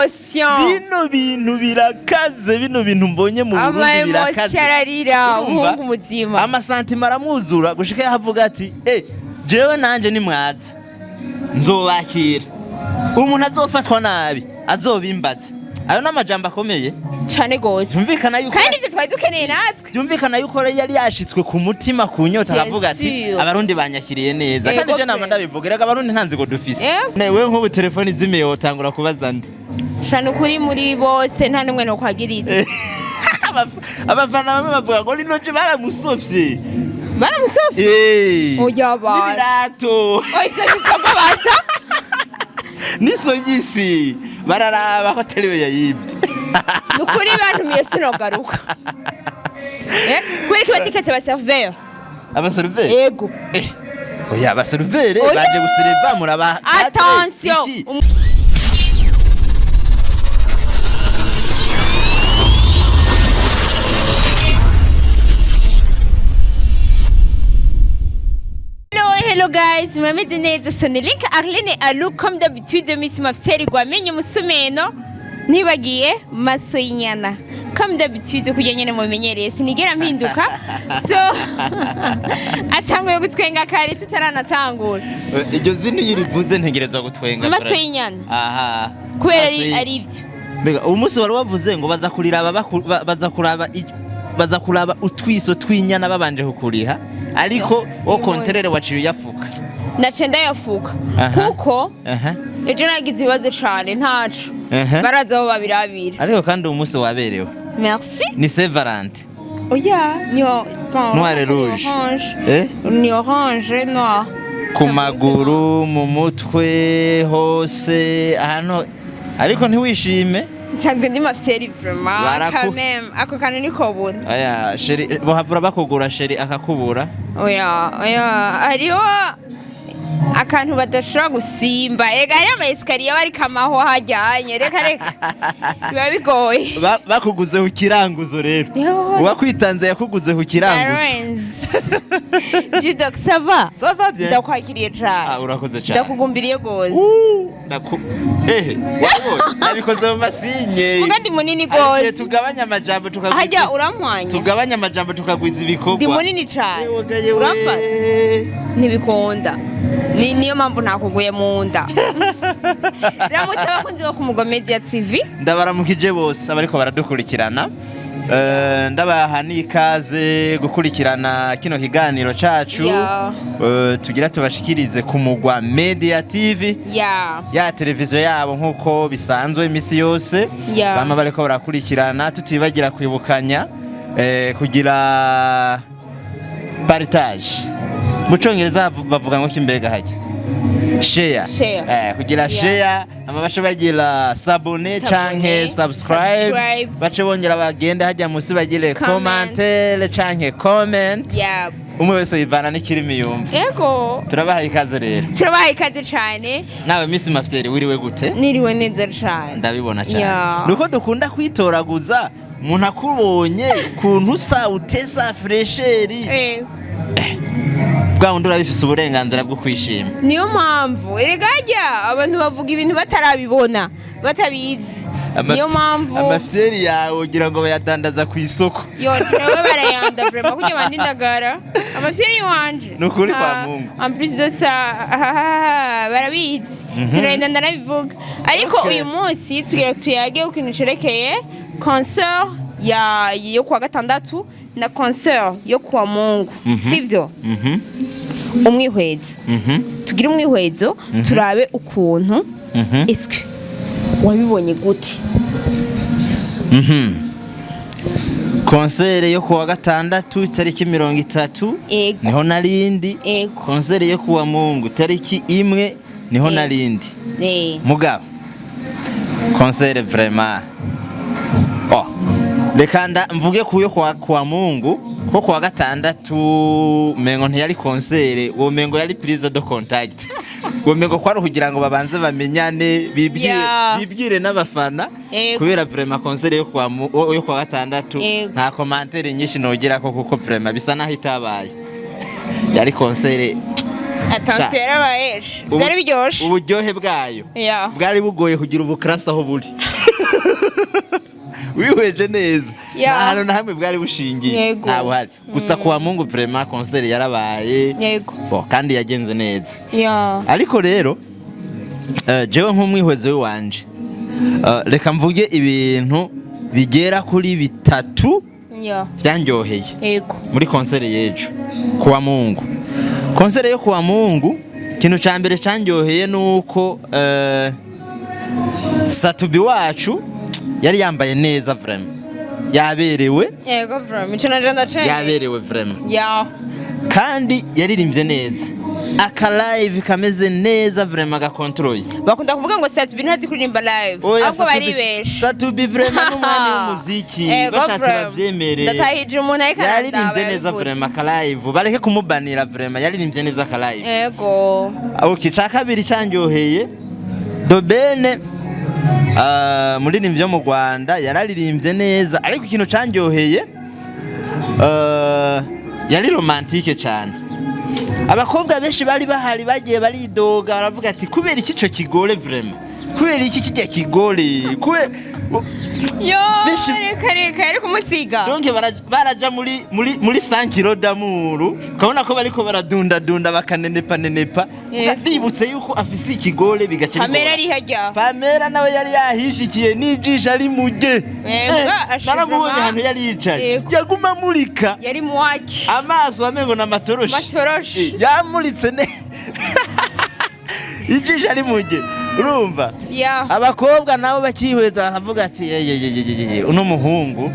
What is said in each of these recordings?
bino bintu birakaze, bino bintu mbonye mu Burundi birakaze. Arira umuhungu muzima. Amasantima aramwuzura gushika yavuga ati jewe nanje ni mwaza nzobakira. Umuntu azofatwa nabi azobimbaza. Ayo namajambo akomeye cyane gose. Byumvikana yuko kandi ivyo twari dukeneye natwe. Byumvikana yuko yari yashitswe ku mutima kunyota akavuga ati abarundi banyakiriye neza. Kandi je nama ndabivuga rega abarundi ntanzi go dufise. Wewe nk'ubu telefoni zimeye wotangura kubaza ndi. Shano kuri muri bose nta nimwe no kwagiriza. Abafana bamwe bavuga ngo lino je baramusofye. Baramusofye? Oya ba. Birato. Oya cyangwa baza. Nisogisi bararaba ko atariwe yayibye. Nukuri bantumiye sinogaruka. Kweri kibatiketse ba serveur. Aba serveur? Yego. Oya ba serveur baje guseriva muraba. Attention. Hello guys, muramenye neza soni Lynca Arlene Alu comme d'habitude misi mafseri gwamenye musumeno ntibagiye maso y'inyana comme d'habitude kujya nyene mumenyereye sinigera mpinduka so atanguye gutwenga kare tutaranatangura iryo zino yirivuze ntegerezwa gutwenga maso y'inyana aha kubera ari ivyo mbega umunsi wari wavuze ngo baza kuraba utwiso twinyana babanje kukuriha ariko wo konterere waciye yafuka nace ndayafuka kuko ejo nagize ibibazo cyane ntacu baraza aho babirabira ariko kandi umunsi waberewe merci ni Saint Valentin oya noir rouge ni orange noir ku maguru mu mutwe hose ahantu ariko ntiwishime nsanzwe ndi mafseri vraiment quand même ako kantu niko bura oya sheri bohavura bakugura sheri akakubura oya ariho akantu badashobora gusimba ega ari ama escalier bari kamaho hajyanye reka biba bigoye bakuguze ku kiranguzo rero wakwitanze yakuguze ku kiranguzo Jidok sava bien ndakwakiriye cyane urakoze cyane ndakugumbiriye gose nabikoze mu masinye kandi munini gose tugabanya amajambo tukagwiza hajya uramwanya tugabanya amajambo tukagwiza ibikorwa ndi munini cyane urafata ntibikunda niyo mpamvu nakuguye mu nda ramutse abakunzi bo ku Mugo Media TV ndabaramukije bose abariko baradukurikirana ndabaha n'ikaze gukurikirana kino kiganiro cacu tugira tubashikirize ku Mugo Media TV ya televiziyo yabo nkuko bisanzwe imisi yose bama bariko barakurikirana tutibagira kwibukanya kugira partage mu Congereza bavuga ngo kimbega hajya share kugira share amabasho bagira s'abonner canke subscribe bace bongera bagende hajya musi bagire commentaire canke comment umwe wese yivana n'ikirimi yumva yego turabaha ikaze rero turabaha ikaze cyane nawe misi mafiteri wiriwe gute niriwe neza cyane ndabibona cyane nuko dukunda kwitoraguza umuntu akubonye kuntu sa utesa fresheri bwa wundi urabifise uburenganzira bwo kwishima niyo mpamvu erega abantu bavuga ibintu batarabibona batabizi niyo mpamvu amafyeri yawe ugira ngo bayadandaza ku isoko nawe barayanda vraiment kujya bandindagara amafyeri wanje nukuri kwa Mungu en plus de ça barabizi sinenda ndanabivuga ariko uyu munsi tugira tuyage ukintu cerekeye concert yo kwa gatandatu na concert yo kwa Mungu sivyo umwihwezo tugira umwihwezo turabe ukuntu eske wabibonye gute concert yo kuwa gatandatu tariki 30 niho narindi concert yo kuwa Mungu tariki 1 niho narindi mugabo concert vraiment lekanda mvuge kuyo kwa Mungu ko kwa gatandatu mengo ntiyari concert wo mengo yari prise de contact wo mengo kwari kugira ngo babanze bamenyane bibwire n'abafana kubera vraiment concert yo kwa gatandatu nta commentaire nyinshi nogira ko kuko vraiment bisa naho itabaye yari concert attention yarabayeje byari biryoshe uburyohe bwayo Yeah. bwari bugoye kugira ubukrasa aho buri wihweje neza Yeah. nta hantu na hamwe bwari bushingiye Yego. nta buhari gusa kuwa mungu vraiment concert yarabaye Yego. kandi yagenze neza Yeah. ariko rero jewe nk'umwihweze wanje reka mvuge ibintu bigera kuri bitatu Yeah. byanyoheye Yego. muri concert y'ejo kuwa mungu concert yo kuwa mungu ikintu ca mbere cyanyoheye nuko Satubi wacu yari yambaye neza vraiment yaberewe Yego vraiment ico naje ndacenga yaberewe vraiment Yeah. kandi yaririmbye neza aka live kameze neza vraiment gakontroye bakunda kuvuga ngo Satubi ntazi kuririmba live ahubwo baribesha Satubi vraiment n'umwanya w'umuziki bashatse bavyemere ndatahije umuntu ariko yaririmbye neza vraiment aka live bareke kumubanira vraiment yaririmbye neza aka live Yego. okay ca kabiri cyanyoheye Dobene muririmbyi wo mu Rwanda yararirimbye neza ariko ikintu cyanyoheye yari romantique cyane abakobwa benshi bari bahari bagiye baridoga baravuga ati kubera iki cyo kigore vraiment kubera iki kijya kigore Yo, Bishi- reka yari kumusiga. donc baraja muri 5 kilo d'amour kabona ko bariko baradunda bakanenepa Yego. bibutse yuko afise ikigore bigace Pamela ari hajya. Pamela nawe yari yahishikiye n'ijisha ari muje naramubonye ahantu yari yicaye Yego. yaguma murika Yari mwaki. amaso amengo na matoroshi Matoroshi. yamuritse ne ijisha ari muje urumva Yeah. abakobwa nabo bakihweza bakavuga ati uno muhungu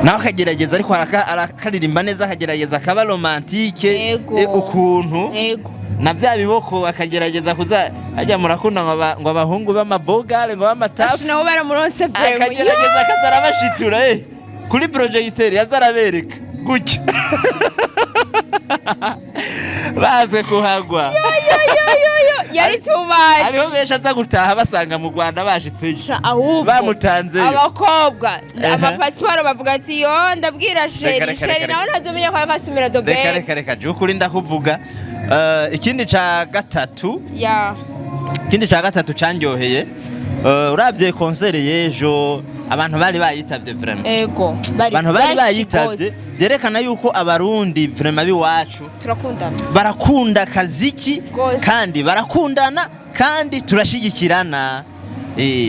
nawe akagerageza ariko arakaririmba neza akagerageza akaba romantike Yego. ukuntu Yego. na bya biboko akagerageza kuza ajya murakunda ngo abahungu b'amabogare ngo b'amatafu Ashina ho baramuronse vraiment. akagerageza akazarabashitura kuri projecteur yazarabereka gutya bazwe kuhagwa Yari too much. hariho benshi aza gutaha basanga mu Rwanda bashitseyo Ahubwo bamutanzeyo abakobwa amapasiporo bavuga ati yo ndabwira Reka, sheri nawe ntazomenya ko akasumira dobe. reka je ukuri ndakuvuga ikindi ca gatatu Yeah. cyanyoheye uravye concert y'ejo abantu bari bayitavye vraiment Ego. abantu bari bayitavye byerekana yuko abarundi vraiment biwacu turakundana. barakunda akaziki Gose. kandi barakundana kandi turashigikirana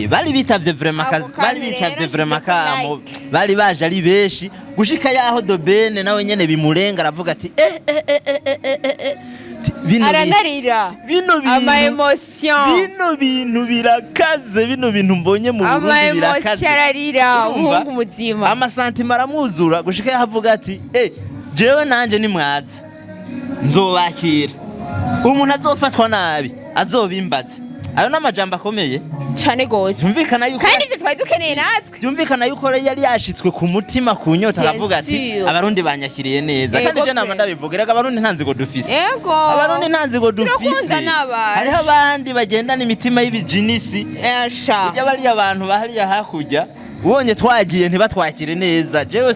bari bitavye vraiment Ako bari kandi bitavye rero vraiment nshyize ku kamo bari baje ari benshi gushika yaho Dobene nawe nyene bimurenga aravuga ati bino Aranarira. Ama emotion. bintu birakaze bino bintu mbonye mu Ama Burundi emotion birakaze ararira Urumva? umuhungu muzima. amasantima aramwuzura gushika yavuga ati jewe nanje ni mwaza nzobakira umuntu azofatwa nabi azobimbaza ayo n'amajambo akomeye Cane gose. byumvikana yuko Kandi ivyo twari dukeneye natwe. byumvikana yuko yari yashitswe ku mutima ku nyota Bien akavuga ati sûr. abarundi banyakiriye neza Yego kandi je nama pe. ndabivuga rega abarundi ntanzigo dufise Ego. abarundi ntanzigo dufise Turakundana abantu. hariho abandi bagendana imitima y'ibijinisi Esha. ujya bariya abantu bahariya hakurya ubonye twagiye ntibatwakire neza jewe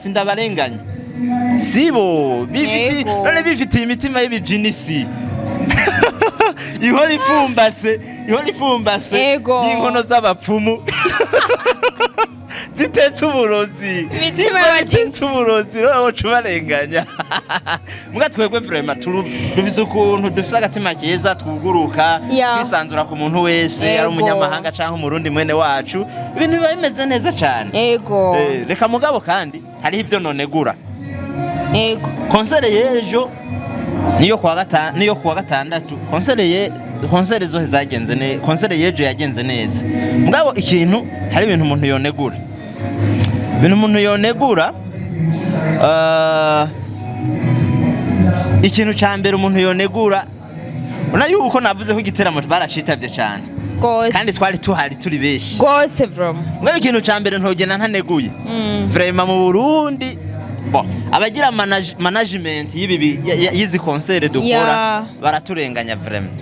sindabarenganya sibo Yego. none bifitiye imitima y'ibijinisi ihora ifumbase Yego. n'inkono z'abapfumu zitetse uburozi Imitima Inkono y'abajinsi. zitetse uburozi rero woca ubarenganya mbwa twebwe vraiment dufise ukuntu dufise agatima keza twuguruka Yeah. twisanzura ku muntu wese ari Yego. umunyamahanga canke umurundi mwene wacu ibintu biba bimeze neza cane Ego. reka mugabo kandi hariho ivyo nonegura Ego. konsere y'ejo niyo kuwa gatandatu konsere zo zagenze neza konsere y'ejo yagenze neza mugabo ikintu hari ibintu umuntu yonegura ikintu ca mbere umuntu yonegura una yuko navuze ko igiteramo baracitavye cane Gose. kandi twari tuhari turi benshi Gose vraiment. mugabo ikintu ca mbere ntogena ntaneguye vraiment mu Burundi abagira management y'izi concert dukora Yeah. baraturenganya vraiment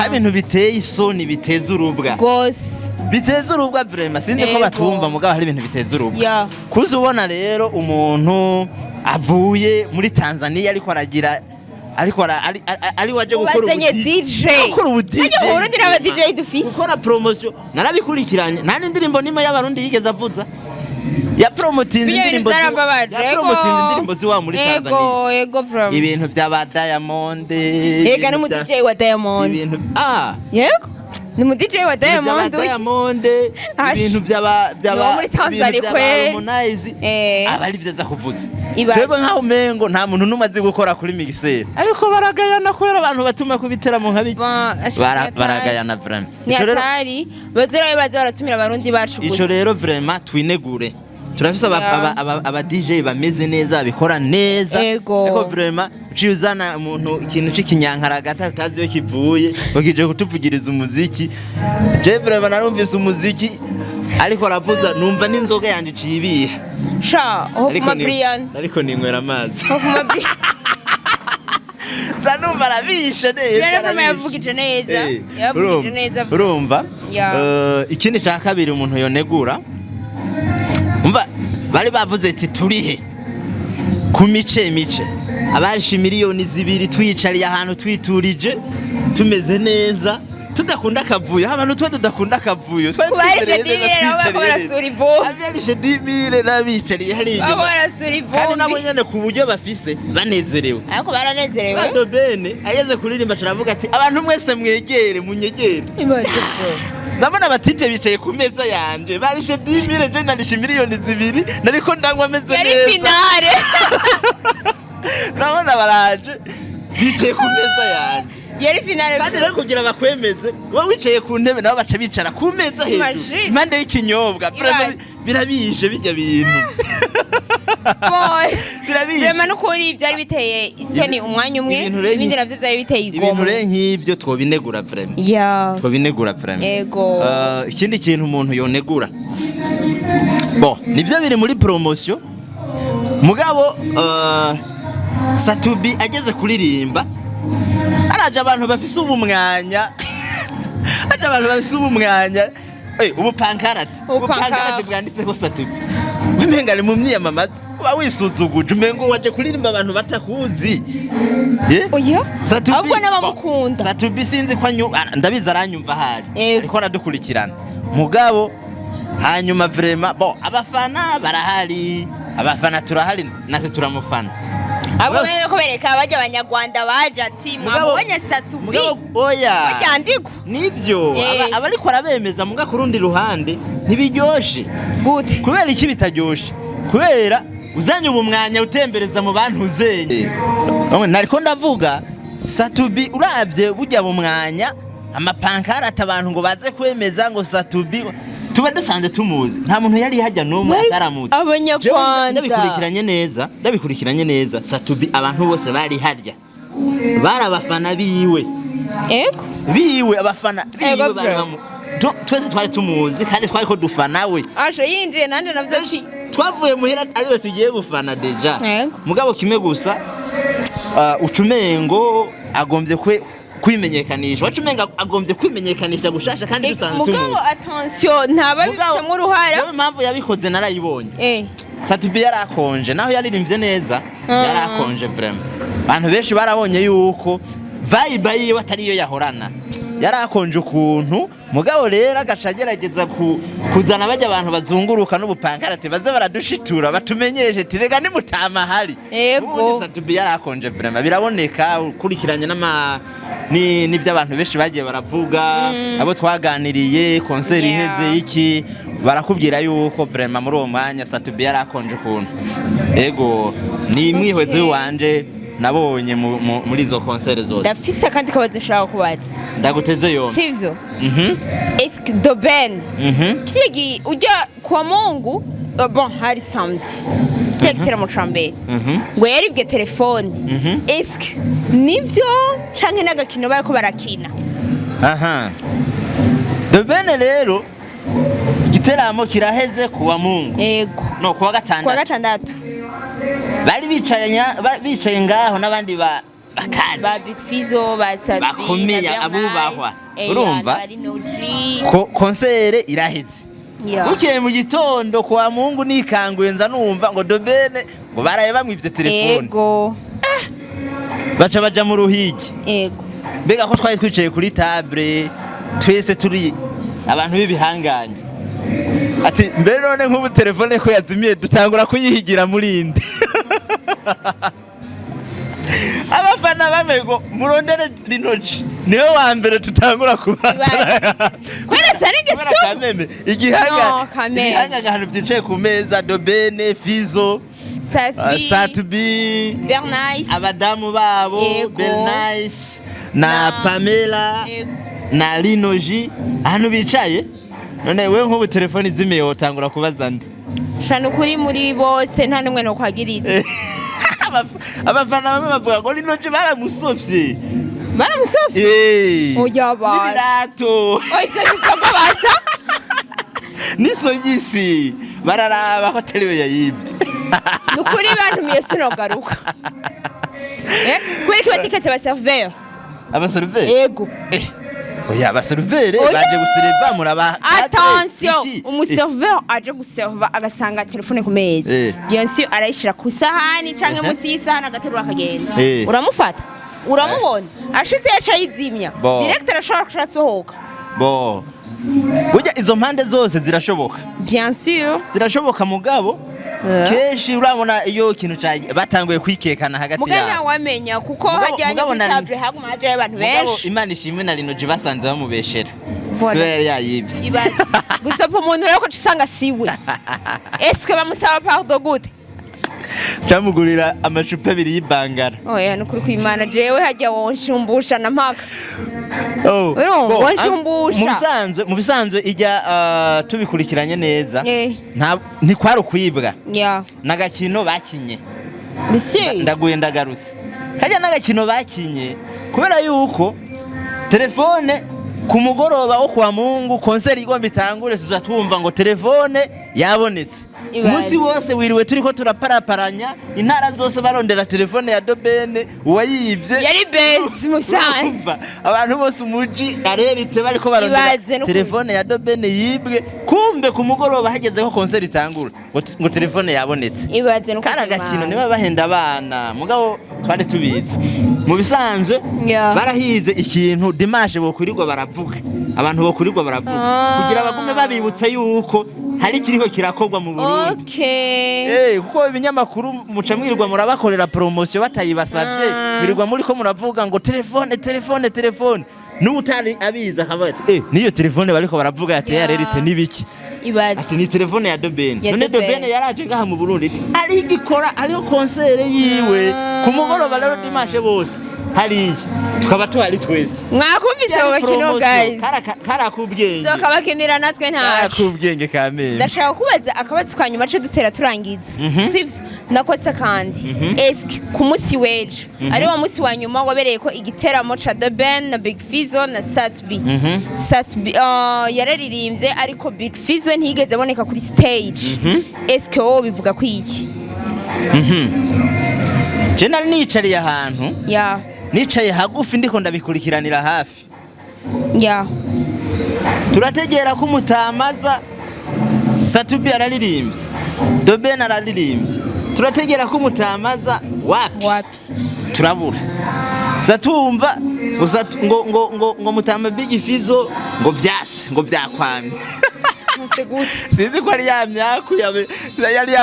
ibintu biteye isoni biteza urubwa Gose. biteza urubwa vraiment sinzi ko Yego. batumva mugabo hari ibintu biteza urubwa Yeah. kuza ubona rero umuntu avuye muri Tanzania ariko aragira ariko ari waje gukora ubazanye DJ gukora ubu DJ ajya Burundi n'aba DJ dufise gukora promotion narabikurikiranye nta n'indirimbo nimwe y'abarundi yigeze avuza ya promoting indirimbo ziwa muri Tanzania ego from ibintu by'aba Diamond ega no mu DJ wa Diamond ibintu yego ni mu DJ wa Diamond ibintu by'aba muri Tanzania kwe Harmonize abari byiza kuvuza twebwe nkaho mengo nta muntu numaze gukora kuri mixer ariko baragayana kwera abantu batuma kubitera mu nkabi baragayana vraiment ni atari bazira baza baratumira abarundi bacu gusa ico rero vraiment twinegure turafise aba DJ bameze neza bikora neza ariko vraiment uciyuzana umuntu ikintu c'ikinyankara utazi yo kivuye ukije kutuvugiriza umuziki je vraiment narumvise umuziki ariko aravuza numva n'inzoga yanje cibiye sha hofuma Brian ariko ninywera amazi hofuma Brian zanumva arabishe neza yavugije neza urumva ikindi ca kabiri umuntu yonegura umva bari bavuze ati turihe ku mice abarisha miliyoni 2 twicariye ahantu twiturije tumeze neza tudakunda akavuyo abantu twe tudakunda akavuyo twarishe dimire nabo barasura ivu abarishe dimire nabicariye hari abo barasura ivu kandi nabo nyene ku buryo bafise banezerewe ariko baranezerewe Bado bene ageze kuririmba caravuga ati abantu mwese mwegere munyegere ndabona abatipe bicaye ku meza yanje barishe dimire je narishe miliyoni 2 nariko ndanywa meze neza yari finale ndabona baraje bicaye ku meza yanje yari finale kandi rero kugira bakwemeze wowe wicaye ku ntebe nabo baca bicara ku meza hejuru impande y'ikinyobwa birabishe bijya bintu birabishe rema no kuri byari biteye isoni umwanya umwe ibindi navyo byari biteye igomwe ibintu rero nk'ibyo twobinegura vraiment twobinegura vraiment yego ikindi kintu umuntu yonegura nibyo biri muri promotion mugabo Satubi ageze kuririmba araje abantu bafise ubumwanya ubupankarate bwanditse ko Satubi umenga ari mu myiyamamaza uba wisuzuguje umengo waje kuririmba abantu batakuzi oya ahubwo n'abamukunda Satubi sinzi ko ndabiza aranyumva hari ariko aradukurikirana mugabo hanyuma vraiment abafana barahari abafana turahari natwe turamufana abo rero ko bereka abajya abanyarwanda baje ati mwabonye Satubi oya bajyandiko nibyo abariko arabemeza muga kurundi ruhande ntibiryoshe gute kubera iki bitaryoshe kubera uzanye ubumwanya utembereza mu bantu uzenye nariko ndavuga Satubi uravye burya mu mwanya amapankara atabantu ngo baze kwemeza ngo Satubi tuba dusanze tumuzi nta muntu yari hajya n'umwe ataramutse abanyarwanda ndabikurikiranye neza Satubi abantu bose bari harya bari abafana biwe abafana biwe bari twese twari tumuzi kandi twari ko dufana we aje yinjiye nande navyo ati twavuye muhira ariwe tugiye gufana deja mugabo kimwe gusa ucumengo agombye kwimenyekanisha wacumenga agombye kwimenyekanisha gushasha kandi dusanze tumuzi mugabo attention ntababifitemo uruhara yo impamvu yabikoze narayibonye Satubi yarakonje naho yaririmbye neza yarakonje vraiment abantu benshi barabonye yuko vibe yiwe atariyo yahorana yarakonje ukuntu mugabo rero agacagerageza kuzana bajya abantu bazunguruka n'ubupankarate baze baradushitura batumenyeshe tirega ni mutama hari yego Satubi yarakonje vraiment biraboneka ukurikiranye n'ibyo abantu benshi bagiye baravuga abo twaganiriye concert iheze iki barakubwira yuko vraiment muri uwo mwanya Satubi yarakonje ukuntu yego ni imwihweze wanje nabonye muri izo concert zose ndafise kandi kabazo nshaka kubaza ndaguteze yo sivyo est-ce que doben kigi ujya kwa Mungu hari samedi tekera mu chambere ngo yaribwe telefone est-ce que nivyo canke nagakino bariko barakina doben rero giteramo kiraheze kuwa Mungu yego no kuwa gatandatu bari bicaye ngaho n'abandi bakadi ba Big FIZZO bakomeye abubahwa urumva concert iraheze bukeye mu gitondo kwa Mungu nikanguye nza numva ngo Dobene ngo baraye bamwivye telefone baca baja mu ruhigi yego mbega ko twari twicaye kuri table twese turi abantu b'ibihanganye ati mbere none nk'ubu telefone ko yazimiye dutangura kuyihigira muri inde abafana bamego murondere rinoci niwe wa mbere tutangura kubatara kwera sanige kameme igihanga ahantu byicaye ku meza dobene fizo Satubi Bernice abadamu babo Bernice na Pamela na Linoji ahantu bicaye none we nk'ubu telefone izimiye wotangura kubaza nde shana kuri muri bose nta numwe no kwagiritse abafana bamwe bavuga ngo Linoji baramusofye oya ba birato oya cyangwa baza nisogisi bararaba ko atari we yayibye nukuri bantumiye sinogaruka kuri kibatiketse ba serveur yego oya abaserveur baje guserva muraba attention umuserveur aje guserva agasanga telefone ku meza bien sûr arayishira ku sahani canke musi y'isahani agaterura akagenda uramufata uramubona ashitse yaca yizimya directeur ashaka kusohoka bo burya izo mpande zose zirashoboka bien sûr zirashoboka mugabo keshi urabona iyo ikintu batanguye kwikekana hagati yabo mugana wamenya kuko hajyanye ku table haguma haje abantu benshi Imana ishimwe na Linoji basanze bamubeshera siwe yari yayibye ibaze gusopa umuntu rero ko cisanga siwe eske bamusaba pardon gute camugurira amacupa abiri y'ibangara oya nukuri kw'Imana jewe hajya wonshumbusha na mpaka mu bisanzwe ijya tubikurikiranye neza ntikwari ukwibwa n'agakino bakinye ndaguye ndagarutse kajya n'agakino bakinye kubera yuko telefone ku mugoroba wo kwa Mungu konseri igomba itangure tuzatumva ngo telefone yabonetse umunsi wose wiriwe turiko turaparaparanya intara zose barondera telefone ya Dobene uwayivye yari base musanga abantu bose umuji areritse bariko barondera telefone ya Dobene yibwe kumbe ku mugoroba hageze ko konseri itangura ngo telefone yabonetse ibaze nuko kana gakino niba bahenda abana mugabo twari tubizi mu bisanzwe barahize ikintu dimanche bokwirirwa baravuga abantu bokwirirwa baravuga kugira bagume babibutse yuko hari kiriko kirakorwa mu Burundi kuko ibinyamakuru muca mwirwa murabakorera promotion batayibasavye mwirwa muri ko muravuga ngo telefone n'utari abiza akavuga niyo telefone bariko baravuga yateye yarerite nibiki ati ni telefone ya Dobene none Dobene yaraje ngaha mu Burundi ari gikora ariyo konsere yiwe ku mugoroba rero dimanche bose hariya tukaba tuhari twese mwakumvise abakino guys karakubwenge zokabakinira natwe ntacu karakubwenge kameme ndashaka kubaza akabazo kwa nyuma cyo dutera turangiza sivyo nakotse kandi eske ku munsi weje ari wa munsi wa nyuma wabereye ko igiteramo ca Dobene na Big FIZZO na Satbi yararirimbye ariko Big FIZZO ntiyigeze aboneka kuri stage eske wowe bivuga ko iki je nari nicariye ahantu nicaye hagufi ndiko ndabikurikiranira hafi turategera ko umutamaza Satubi araririmbye Dobene araririmbye turategera ko umutamaza wapi turabura satumva ngo mutama Big FIZZO ngo vyase ngo vyakwamye sinzi ko ari ya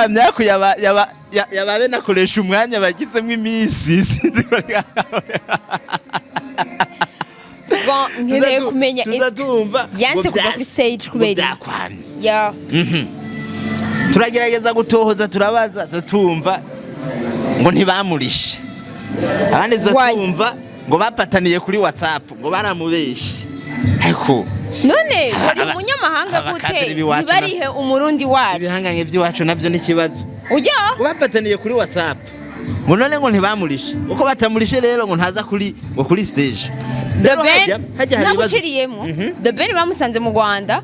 myaku yababe nakoresha umwanya bagizemo iminsi sinzi ko nkeneye kumenya yanse kuva kuri stage kubera turagerageza gutohoza turabaza tumva ngo ntibamurishe abandi tumva ngo bapataniye kuri WhatsApp ngo baramubeshe ariko none bari umunyamahanga gute ntibarihe umurundi wacu ibihanganye by'iwacu nabyo n'ikibazo ujya bapataniye kuri WhatsApp ngo none ngo ntibamurishe uko batamurishe rero ngo ntaza kuri stage Dobene naguciriyemo Dobene bamusanze mu Rwanda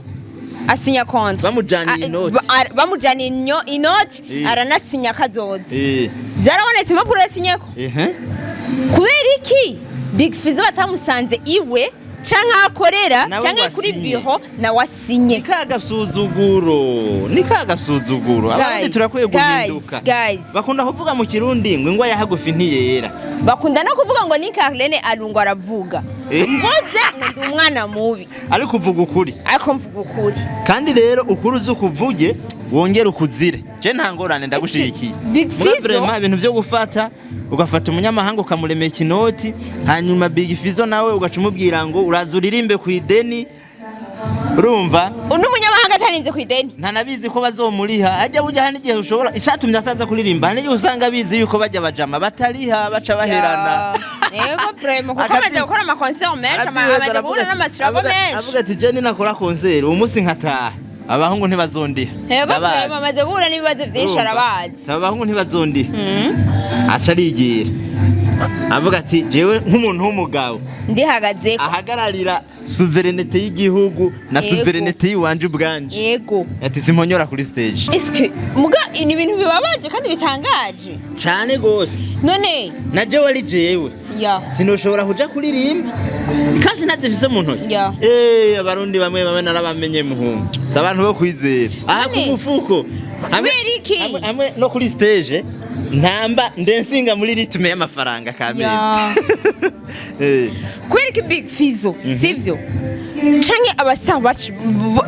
asinya konti bamujaniye inoti aranasinya kazoza byarabonetse impapuro yasinyeko kubera iki Big FIZZO batamusanze iwe canke akorera canke kuri biro na wasinye ni kagasuzuguro abandi turakwiye guhinduka bakunda kuvuga mu Kirundi ngo ingwa yahagufi ntiyera bakunda no kuvuga ngo Lynca Arlene Alu ngo aravuga mvuze ngo ndi umwana mubi ariko uvuga ukuri ariko mvuga ukuri kandi rero ukuri uzi ukuvuge wongera ukuzire je nta ngorane ndagushigikiye vraiment ibintu byo gufata ugafata umunyamahanga ukamuremeka inoti hanyuma Big Fizzo nawe ugacumubwira ngo urazuririmbe ku ideni urumva n'umunyamahanga atarinze ku ideni ntanabizi ko bazomuriha ajya bujya hani gihe ushobora icatumye ataza kuririmba hani usanga bizi yuko bajya bajama batariha baca baherana yego vraiment kuko amaze gukora ama concert menshi amaze guhura n'amasirabo menshi avuga ati je ninakora concert umunsi nkataha abahungu ntibazondiha yego vraiment amaze guhura n'ibibazo byinshi arabazi abahungu ntibazondiha aca arigira avuga ati jewe nk'umuntu w'umugabo ndihagaze ahagararira souveraineté y'igihugu na souveraineté yiwanje ubwanje yego ati simponyora kuri stage eske muga ni ibintu bibabaje kandi bitangaje cyane gose none na je wari jewe sinoshobora kuja kuririmba ikaje ntazifise mu ntoki abarundi bamwe narabamenye muhungu sabantu bo kwizera aha ku mufuko hamwe no kuri stage ntamba ndensinga muri ritme y'amafaranga kamere kwereka Big Fizzo sivyo canke abastar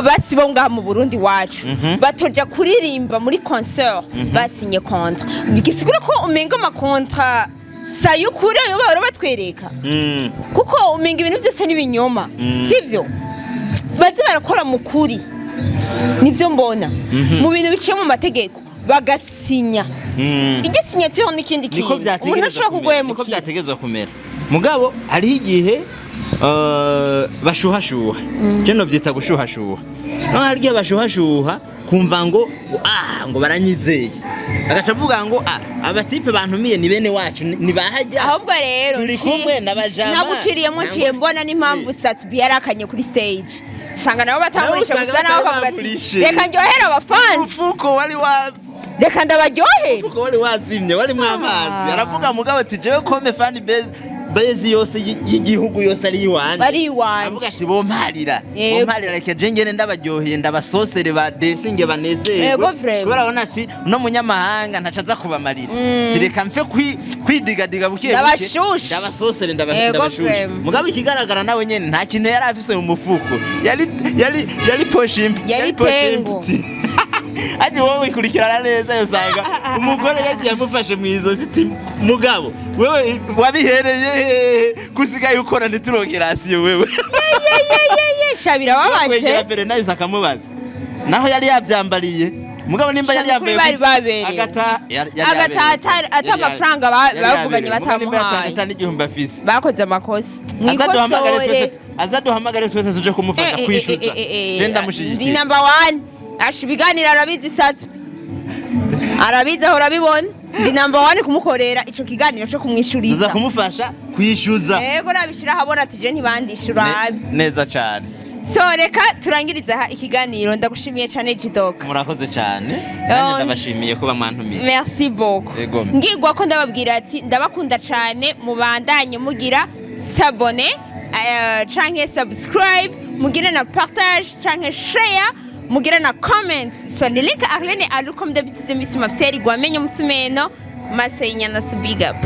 basibo ngaha mu Burundi wacu batoja kuririmba muri concert basinye contrat bigisigura ko umenga ama contrat sayo kure yo bahora batwereka kuko umenga ibintu byose nibinyoma sivyo bazi barakora mu kuri nivyo mbona mu bintu biciye mu mategeko bagasinya igisinyatiro n'ikindi kintu umuntu ashobora kugoye mu niko byategezwa kumera mugabo hariho igihe bashuhashuha je no byita gushuhashuha no hari igihe bashuhashuha kumva ngo ngo baranyizeye agaca avuga ngo abatipe bantumiye ni bene wacu ni bahajya ahubwo rero turi kumwe n'abajama naguciriyemo nciye mbona n'impamvu atubwiye yarakanye kuri stage usanga nabo batangurisha gusa naho bavuga ati reka ndyohera abafansi ufuko wari wa reka ndabaryohe ufuko wari wazimye wari mu amazi aravuga mugabo ati jewe kome fan base yose y'igihugu yose ari iwanje avuga ati bomparira reka je ngene ndabaryoheye ndabasosere ba desinge banezerwe kubera bona ati no munyamahanga ntacaza kubamarira tireka mfe kwidigadiga bukiye ndabasosere ndabashushe mugabo ikigaragara nawe nyene nta kintu yari afise mu mufuko yari poshimp yari tengo aje wowe ikurikirana neza yosanga umugore yagiye amufashe mu izosi ati mugabo wewe wabihereye kusigaye ukora ntiturongerasiyo wewe shabira wabaje kwegera mbere nayo akamubaza naho yari yabyambariye mugabo nimba yari yambaye agata ata amafaranga bavuganye batamuhaye ata n'igihumbi afise bakoze amakosa azaduhamagare twese tuje kumufasha kwishuza je ndamushigikiye ni number 1 ashibiganira arabizi satse arabizi aho urabibona ndi number 1 kumukorera ico kiganiro cyo kumwishuriza uza kumufasha kwishuza yego nabishira habona ati je ntibandishura neza cyane so reka turangiriza aha ikiganiro ndagushimiye cyane Jidoka murakoze cyane nanjye ndabashimiye kuba mwantumiye merci beaucoup ngigwa ko ndababwira ati ndabakunda cyane mubandanye mugira s'abonner canke subscribe mugire na partage canke share mugire na comments so Lynca Arlene Alu comme d'habitude misi mafseri gwamenye musumeno maseyinya na big up